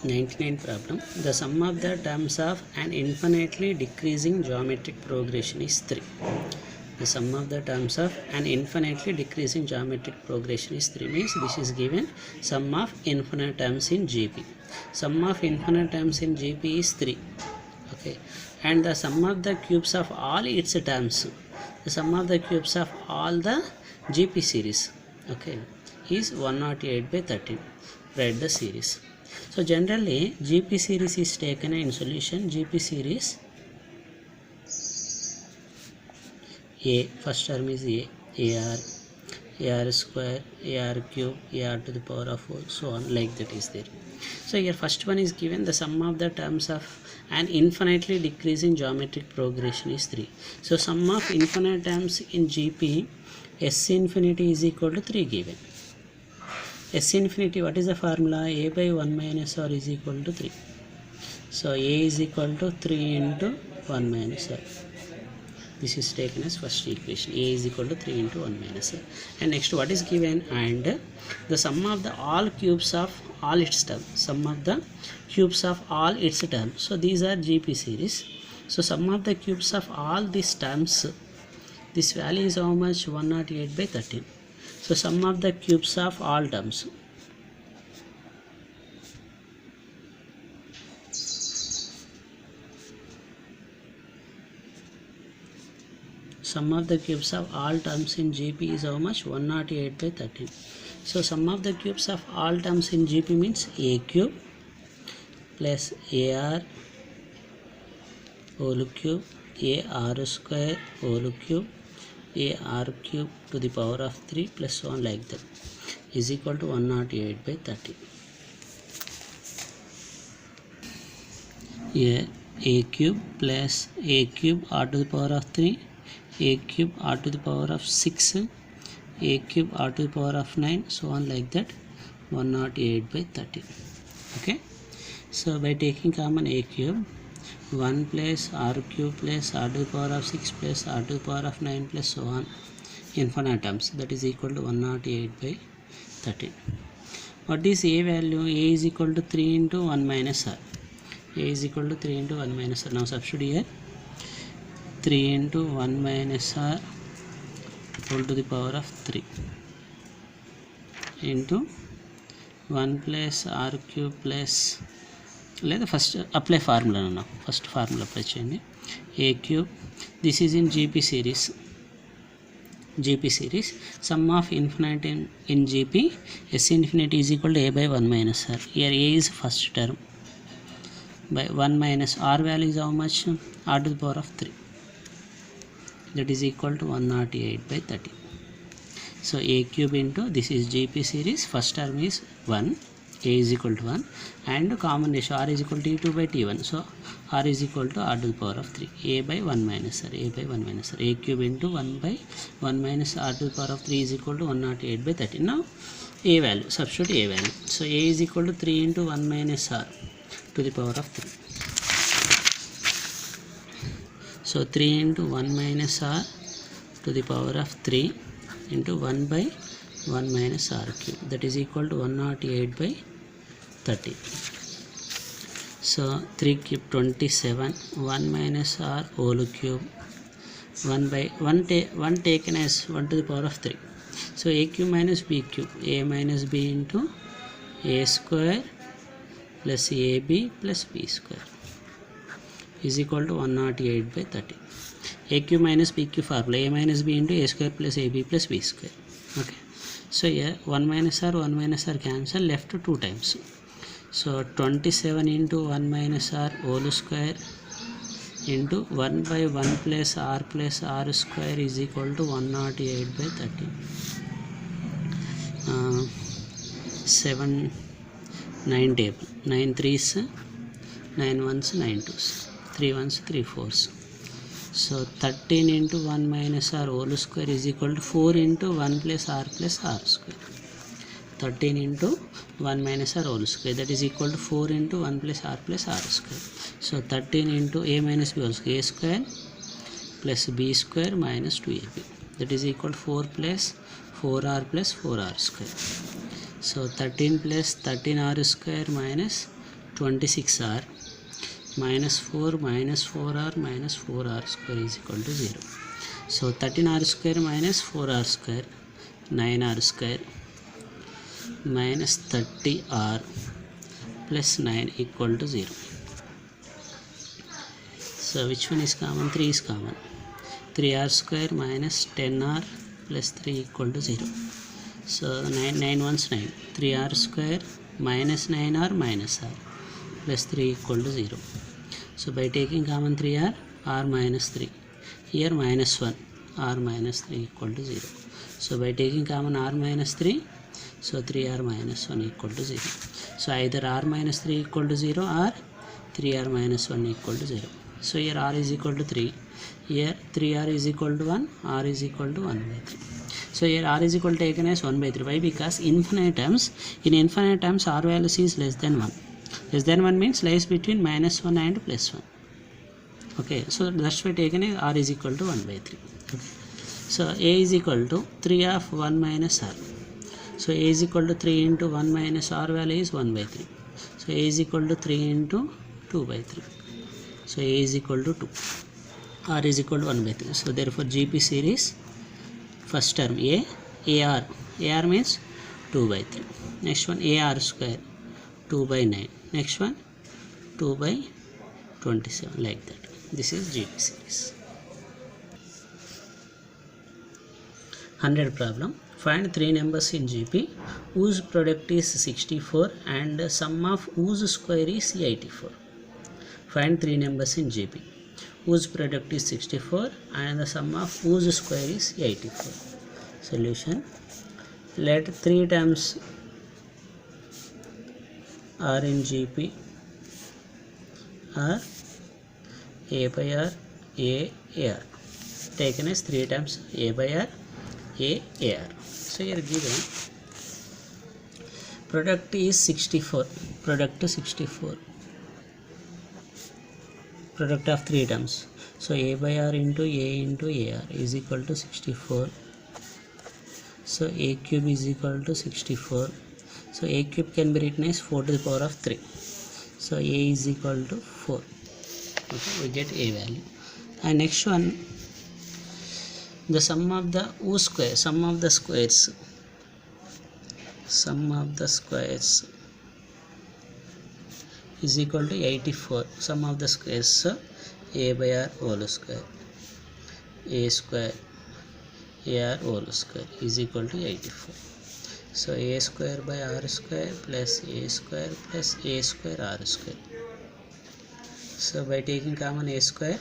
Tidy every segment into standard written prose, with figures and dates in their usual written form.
99 problem. The sum of the terms of an infinitely decreasing geometric progression is 3. The sum of the terms of an infinitely decreasing geometric progression is 3 means this is given sum of infinite terms in GP. Sum of infinite terms in GP is 3. Okay, and the sum of the cubes of all its terms, the sum of the cubes of all the GP series, okay, is 108 by 13. Write the series. So generally GP series is taken in solution. GP series A, first term is AR square, AR cube, AR to the power of 4, so on, like that is there. So here first one is given the sum of the terms of an infinitely decreasing geometric progression is 3. So sum of infinite terms in GP, S infinity is equal to 3 given. S infinity, what is the formula? A by 1 minus r is equal to 3. So A is equal to 3 into 1 minus r. This is taken as first equation. A is equal to 3 into 1 minus r. And next what is given? And the sum of the all cubes of all its terms. Sum of the cubes of all its terms. So these are GP series. So sum of the cubes of all these terms, this value is how much? 108 by 13. So sum of the cubes of all terms. Sum of the cubes of all terms in GP is how much? 108 by 13. So sum of the cubes of all terms in GP means A cube plus AR whole cube, AR square whole cube, AR cube to the power of 3 plus 1 like that is equal to 108 by 13. Here A cube plus A cube r to the power of 3, A cube r to the power of 6, A cube r to the power of 9, so on like that, 108 by 13. Okay, so by taking common A cube, 1 plus r cube plus r to the power of 6 plus r to the power of 9 plus so on, infinite terms, that is equal to 108 by 13. What is A value? A is equal to 3 into 1 minus r. A is equal to 3 into 1 minus r. Now substitute here. 3 into 1 minus r whole to the power of 3 into 1 plus r cube plus, లేదా first apply formula అన్న, first formula apply చేయండి. A cube, this is in GP series. GP series sum of infinity in GP, S infinity is equal to a by 1 minus r. Here a is first term by 1 minus r value is how much? R to the power of 3, that is equal to 108 by 13. So A cube into, this is GP series, first term is 1, A is equal to 1, and common ratio R is equal to T2 by T1, so R is equal to R to the power of 3, A by 1 minus r, A by 1 minus r. A cube into 1 by 1 minus R to the power of 3 is equal to 108 by 13. Now A value, substitute A value. So A is equal to 3 into 1 minus R to the power of 3. So 3 into 1 minus r to the power of 3 into 1 by 1 minus r cube, that is equal to 108 by 30. So 3 cube 27, 1 minus r whole cube, 1 by 1 taken as 1 to the power of 3. So A cube minus B cube, A minus B into A square plus AB plus B square is equal to 108 by 30. A cube minus B cube formula, A minus B into A square plus AB plus B square. Okay, so here 1 minus r cancel, left 2 times. So 27 into 1 minus r whole square into 1 by 1 plus r square is equal to 108 by 30. 7 9 table, 9 3s, 9 1s, 9 2s, 3 1s, 3 4s. So 13 into 1 minus r whole square is equal to 4 into 1 plus r square. 13 into 1 minus r whole square, that is equal to 4 into 1 plus r square. So 13 into A minus B whole square, A square plus B square minus 2AB, that is equal to 4 plus 4r plus 4r square. So 13 plus 13r square minus 26r minus 4 minus 4r minus 4r square is equal to 0. So 13r square minus 4r square, 9r square minus 30r plus 9 equal to 0. So which one is common? 3 is common. 3r square minus 10r plus 3 equal to 0. So 9 ones 9. 3r square minus 9r minus r plus 3 equal to 0. So by taking common 3r, r minus 3. Here minus 1, r minus 3 equal to 0. So by taking common r minus 3, so 3r minus 1 equal to 0. So either r minus 3 equal to 0 or 3r minus 1 equal to 0. So here r is equal to 3. Here 3r is equal to 1, r is equal to 1 by 3. So here r is equal to taken as 1 by 3. Why? Because in infinite terms r value is less than 1. Less than 1 means lies between minus 1 and plus 1. Okay, so that's why taken as r is equal to 1 by 3. Okay. So a is equal to 3 of 1 minus r. So a is equal to 3 into 1 minus r value is 1 by 3. So a is equal to 3 into 2 by 3. So a is equal to 2. R is equal to 1 by 3. So therefore GP series first term AR means 2 by 3. Next one AR square 2 by 9. Next one 2 by 27, like that. This is GP series. 100 problem. Find 3 numbers in GP whose product is 64 and sum of whose square is 84. Find 3 numbers in GP whose product is 64 and the sum of whose square is 84. Solution: let 3 terms are in GP are a by r, a r. Taken as 3 terms a by r, a r. So here given product is 64. Product of 3 terms. So a by r into ar is equal to 64. So a cube is equal to 64. So a cube can be written as 4 to the power of 3. So a is equal to 4. Okay, we get a value. And next one, the sum of the squares is equal to 84. Sum of the squares, a by r whole square, a square ar whole square is equal to 84. So a square by r square plus a square plus a square r square. So by taking common a square,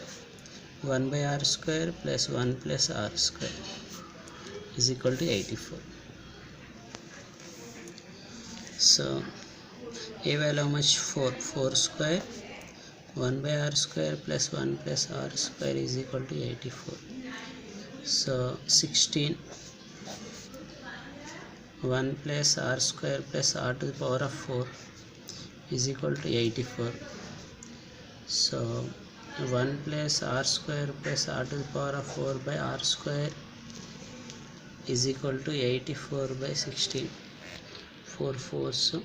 1 by r square plus 1 plus r square is equal to 84. So a value how much? 4 square, 1 by r square plus 1 plus r square is equal to 84. So 16, 1 plus r square plus r to the power of 4 is equal to 84. So 1 plus r square plus r to the power of 4 by r square is equal to 84 by 16. 4 4s.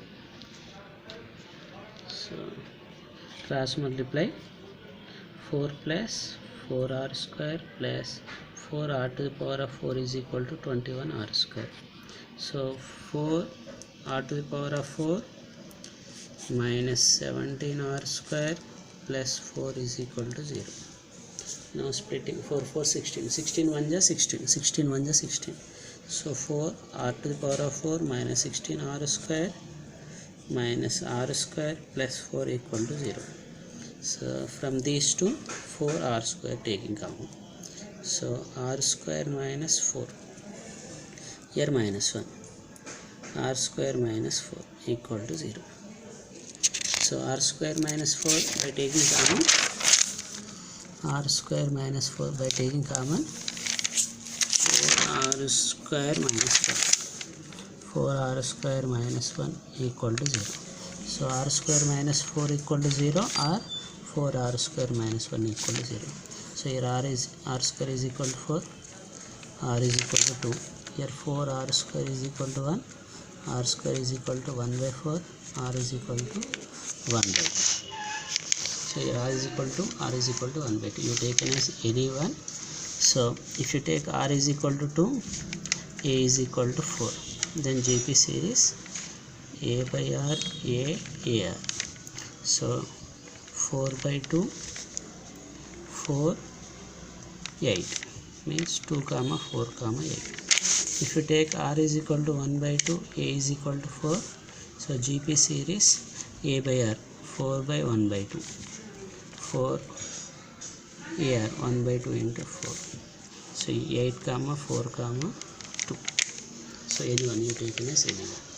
So cross multiply. 4 plus 4r square plus 4r to the power of 4 is equal to 21r square. So 4r to the power of 4 minus 17r square plus 4 is equal to 0. Now splitting 4 4 16. 16 1 is 16. 16 1 is 16. So 4r to the power of 4 minus 16r square minus r square plus 4 equal to 0. So from these two, 4r square taking common. So r square minus 4. Here minus 1. R square minus 4 equal to 0. So r square minus 4 by taking common. R square minus 4 by taking common. 4r square minus 1. 4r square minus 1 equal to 0. So r square minus 4 equal to 0 or 4r square minus 1 equal to 0. So here r square is equal to 4, r is equal to 2. Here 4r square is equal to 1, r square is equal to 1 by 4, r is equal to 1 by 2. So here r is equal to 1 by 2. You taken as any one. So if you take r is equal to 2, a is equal to 4, then GP series a by r, a r. So 4 by 2, 4, 8 means 2 comma 4 comma 8. If you take r is equal to 1 by 2, a is equal to 4, so GP series a by r 4 by 1 by 2, 4 ar 1 by 2 into 4, so 8 comma 4 comma 2. So any one you taken as any one.